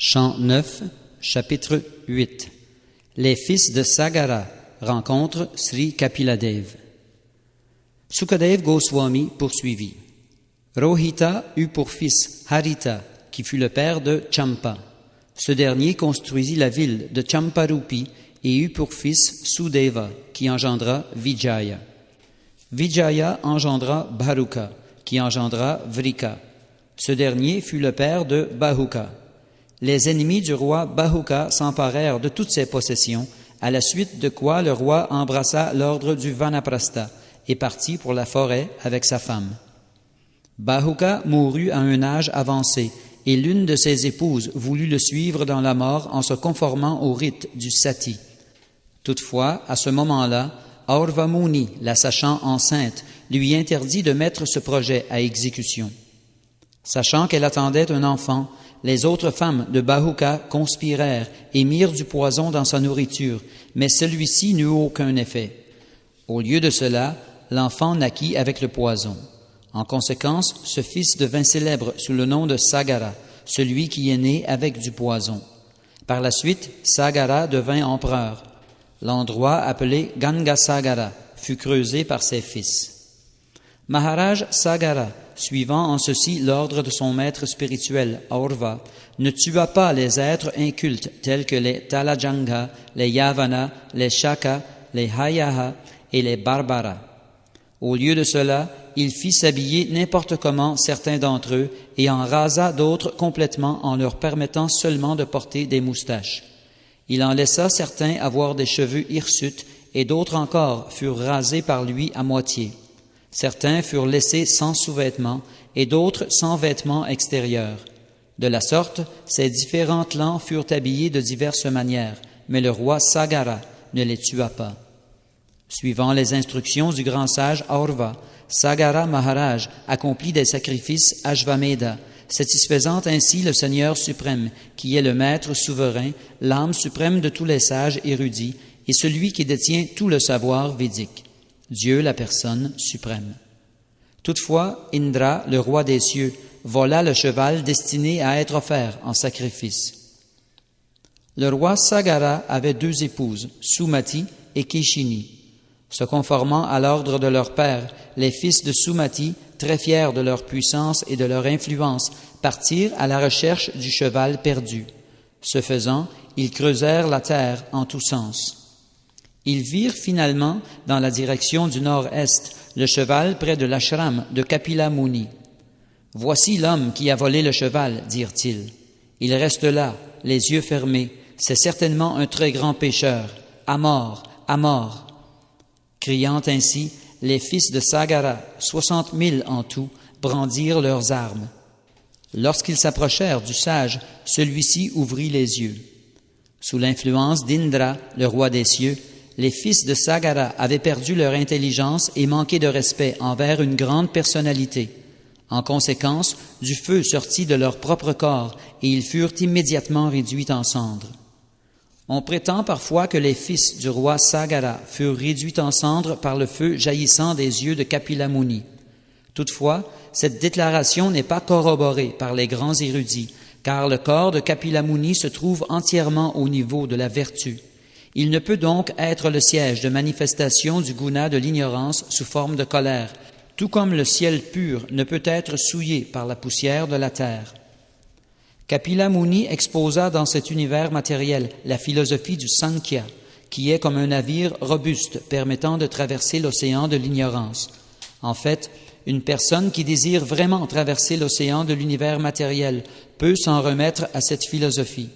Chant 9, chapitre 8. Les fils de Sagara rencontrent Sri Kapiladev. Sukadev Goswami poursuivit. Rohita eut pour fils Harita, qui fut le père de Champa. Ce dernier construisit la ville de Champarupi et eut pour fils Sudeva, qui engendra Vijaya. Vijaya engendra Bharuka, qui engendra Vrika. Ce dernier fut le père de Bahuka. Les ennemis du roi Bahuka s'emparèrent de toutes ses possessions, à la suite de quoi le roi embrassa l'ordre du Vanaprastha et partit pour la forêt avec sa femme. Bahuka mourut à un âge avancé, et l'une de ses épouses voulut le suivre dans la mort en se conformant au rite du sati. Toutefois, à ce moment-là, Aurvamuni, la sachant enceinte, lui interdit de mettre ce projet à exécution. Sachant qu'elle attendait un enfant, les autres femmes de Bahuka conspirèrent et mirent du poison dans sa nourriture, mais celui-ci n'eut aucun effet. Au lieu de cela, l'enfant naquit avec le poison. En conséquence, ce fils devint célèbre sous le nom de Sagara, celui qui est né avec du poison. Par la suite, Sagara devint empereur. L'endroit appelé Gangasagara fut creusé par ses fils. Maharaj Sagara, suivant en ceci l'ordre de son maître spirituel, Aurva, ne tua pas les êtres incultes tels que les Talajanga, les Yavana, les Shaka, les Hayaha et les Barbara. Au lieu de cela, il fit s'habiller n'importe comment certains d'entre eux et en rasa d'autres complètement en leur permettant seulement de porter des moustaches. Il en laissa certains avoir des cheveux hirsutes et d'autres encore furent rasés par lui à moitié. Certains furent laissés sans sous-vêtements et d'autres sans vêtements extérieurs. De la sorte, ces différents clans furent habillés de diverses manières, mais le roi Sagara ne les tua pas. Suivant les instructions du grand sage Aurva, Sagara Maharaj accomplit des sacrifices Ashvamedha, satisfaisant ainsi le Seigneur suprême, qui est le maître souverain, l'âme suprême de tous les sages érudits et celui qui détient tout le savoir védique. Dieu la personne suprême. Toutefois, Indra, le roi des cieux, vola le cheval destiné à être offert en sacrifice. Le roi Sagara avait deux épouses, Sumati et Keshini. Se conformant à l'ordre de leur père, les fils de Sumati, très fiers de leur puissance et de leur influence, partirent à la recherche du cheval perdu. Ce faisant, ils creusèrent la terre en tous sens. Ils virent finalement, dans la direction du nord-est, le cheval près de l'ashram de Kapila Muni. « Voici l'homme qui a volé le cheval, dirent-ils. Il reste là, les yeux fermés. C'est certainement un très grand pécheur. À mort, à mort !» Criant ainsi, les fils de Sagara, 60 000 en tout, brandirent leurs armes. Lorsqu'ils s'approchèrent du sage, celui-ci ouvrit les yeux. Sous l'influence d'Indra, le roi des cieux, les fils de Sagara avaient perdu leur intelligence et manqué de respect envers une grande personnalité. En conséquence, du feu sortit de leur propre corps et ils furent immédiatement réduits en cendres. On prétend parfois que les fils du roi Sagara furent réduits en cendres par le feu jaillissant des yeux de Kapila Muni. Toutefois, cette déclaration n'est pas corroborée par les grands érudits, car le corps de Kapila Muni se trouve entièrement au niveau de la vertu. Il ne peut donc être le siège de manifestation du guna de l'ignorance sous forme de colère, tout comme le ciel pur ne peut être souillé par la poussière de la terre. Kapila Muni exposa dans cet univers matériel la philosophie du Sankhya, qui est comme un navire robuste permettant de traverser l'océan de l'ignorance. En fait, une personne qui désire vraiment traverser l'océan de l'univers matériel peut s'en remettre à cette philosophie.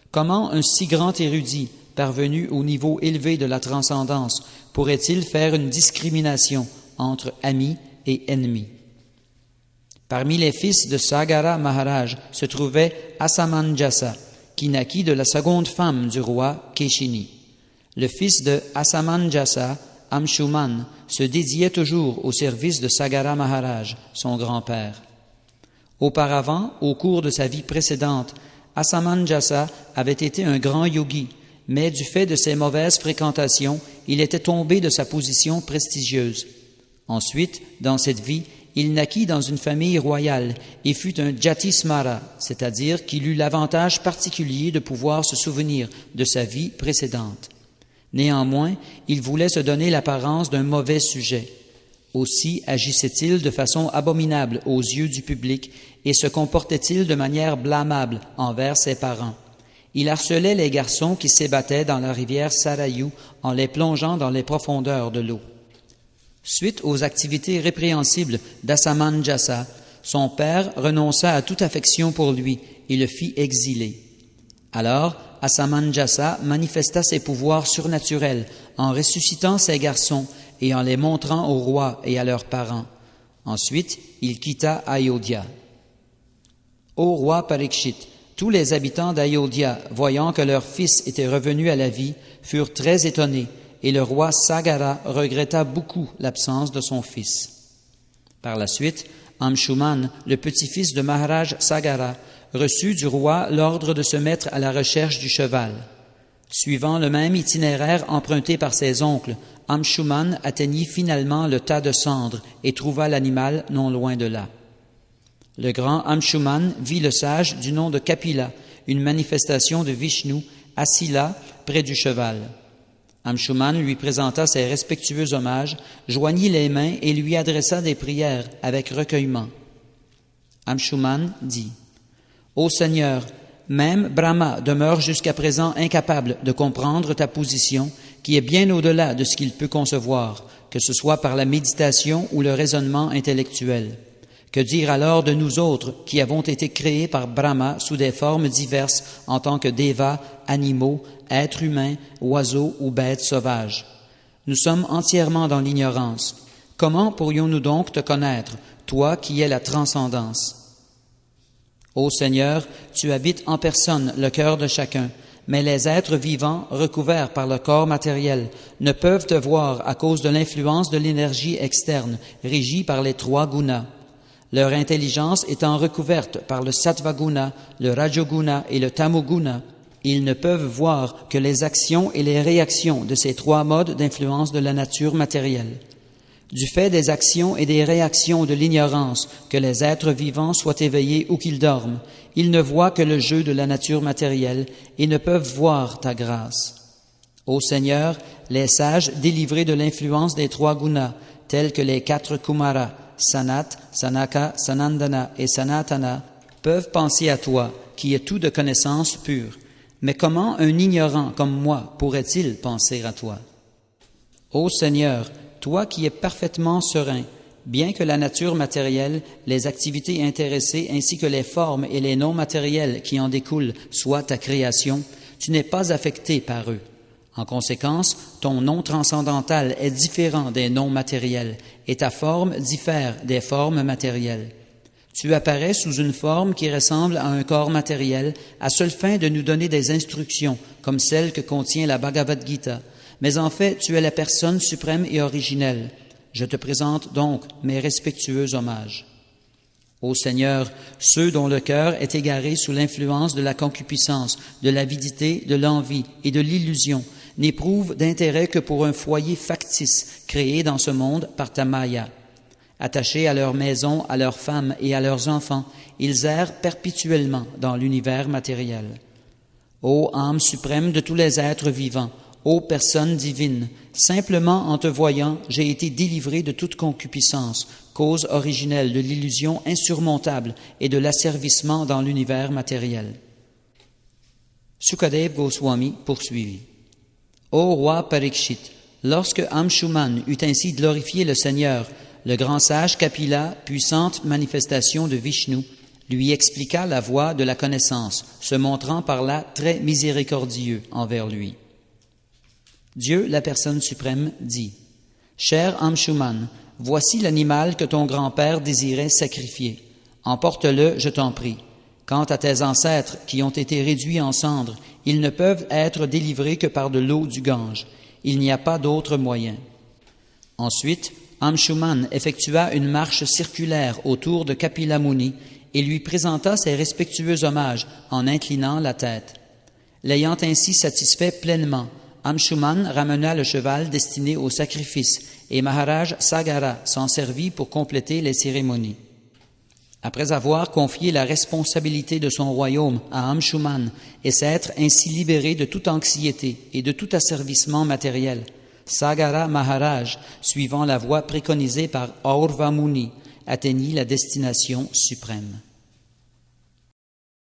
Comment un si grand érudit, parvenu au niveau élevé de la transcendance, pourrait-il faire une discrimination entre amis et ennemis? Parmi les fils de Sagara Maharaj se trouvait Asamanjasa, qui naquit de la seconde femme du roi Keshini. Le fils de Asamanjasa, Amshuman, se dédiait toujours au service de Sagara Maharaj, son grand-père. Auparavant, au cours de sa vie précédente, Asamanjasa avait été un grand yogi, mais du fait de ses mauvaises fréquentations, il était tombé de sa position prestigieuse. Ensuite, dans cette vie, il naquit dans une famille royale et fut un Jatismara, c'est-à-dire qu'il eut l'avantage particulier de pouvoir se souvenir de sa vie précédente. Néanmoins, il voulait se donner l'apparence d'un mauvais sujet. Aussi agissait-il de façon abominable aux yeux du public et se comportait-il de manière blâmable envers ses parents. Il harcelait les garçons qui s'ébattaient dans la rivière Sarayu en les plongeant dans les profondeurs de l'eau. Suite aux activités répréhensibles d'Asamanjasa, son père renonça à toute affection pour lui et le fit exiler. Alors, Asamanjasa manifesta ses pouvoirs surnaturels en ressuscitant ses garçons et en les montrant au roi et à leurs parents. Ensuite, il quitta Ayodhya. Ô roi Parikshit, tous les habitants d'Ayodhya, voyant que leur fils était revenu à la vie, furent très étonnés, et le roi Sagara regretta beaucoup l'absence de son fils. Par la suite, Amshuman, le petit-fils de Maharaj Sagara, reçut du roi l'ordre de se mettre à la recherche du cheval. Suivant le même itinéraire emprunté par ses oncles, Amshuman atteignit finalement le tas de cendres et trouva l'animal non loin de là. Le grand Amshuman vit le sage du nom de Kapila, une manifestation de Vishnu, assis là, près du cheval. Amshuman lui présenta ses respectueux hommages, joignit les mains et lui adressa des prières avec recueillement. Amshuman dit « Ô Seigneur, même Brahma demeure jusqu'à présent incapable de comprendre ta position, qui est bien au-delà de ce qu'il peut concevoir, que ce soit par la méditation ou le raisonnement intellectuel. Que dire alors de nous autres qui avons été créés par Brahma sous des formes diverses en tant que devas, animaux, êtres humains, oiseaux ou bêtes sauvages? Nous sommes entièrement dans l'ignorance. Comment pourrions-nous donc te connaître, toi qui es la transcendance? Ô Seigneur, tu habites en personne le cœur de chacun, mais les êtres vivants, recouverts par le corps matériel, ne peuvent te voir à cause de l'influence de l'énergie externe, régie par les 3 gunas. Leur intelligence étant recouverte par le Sattva-guna, le Rajoguna et le Tamoguna, ils ne peuvent voir que les actions et les réactions de ces 3 modes d'influence de la nature matérielle. Du fait des actions et des réactions de l'ignorance, que les êtres vivants soient éveillés ou qu'ils dorment, ils ne voient que le jeu de la nature matérielle et ne peuvent voir ta grâce. Ô Seigneur, les sages délivrés de l'influence des 3 gunas, tels que les 4 Kumaras, Sanat, Sanaka, Sanandana et Sanatana, peuvent penser à toi, qui es tout de connaissance pure. Mais comment un ignorant comme moi pourrait-il penser à toi? Ô Seigneur, toi qui es parfaitement serein, bien que la nature matérielle, les activités intéressées ainsi que les formes et les non matériels qui en découlent soient ta création, tu n'es pas affecté par eux. En conséquence, ton nom transcendantal est différent des noms matériels et ta forme diffère des formes matérielles. Tu apparais sous une forme qui ressemble à un corps matériel à seule fin de nous donner des instructions comme celle que contient la Bhagavad Gita, mais en fait tu es la personne suprême et originelle. Je te présente donc mes respectueux hommages. Ô Seigneur, ceux dont le cœur est égaré sous l'influence de la concupiscence, de l'avidité, de l'envie et de l'illusion, n'éprouvent d'intérêt que pour un foyer factice créé dans ce monde par ta Maya. Attachés à leur maison, à leurs femmes et à leurs enfants, ils errent perpétuellement dans l'univers matériel. Ô âme suprême de tous les êtres vivants, ô personne divine, simplement en te voyant, j'ai été délivré de toute concupiscence, cause originelle de l'illusion insurmontable et de l'asservissement dans l'univers matériel. Sukadeva Goswami poursuivit. Ô roi Parikshit, lorsque Amshuman eut ainsi glorifié le Seigneur, le grand sage Kapila, puissante manifestation de Vishnu, lui expliqua la voie de la connaissance, se montrant par là très miséricordieux envers lui. Dieu, la personne suprême, dit « Cher Amshuman, voici l'animal que ton grand-père désirait sacrifier. Emporte-le, je t'en prie. Quant à tes ancêtres qui ont été réduits en cendres, ils ne peuvent être délivrés que par de l'eau du Gange. Il n'y a pas d'autre moyen. » Ensuite, Amshuman effectua une marche circulaire autour de Kapila Muni et lui présenta ses respectueux hommages en inclinant la tête. L'ayant ainsi satisfait pleinement, Amshuman ramena le cheval destiné au sacrifice et Maharaj Sagara s'en servit pour compléter les cérémonies. Après avoir confié la responsabilité de son royaume à Amshuman et s'être ainsi libéré de toute anxiété et de tout asservissement matériel, Sagara Maharaj, suivant la voie préconisée par Aurva Muni, atteignit la destination suprême.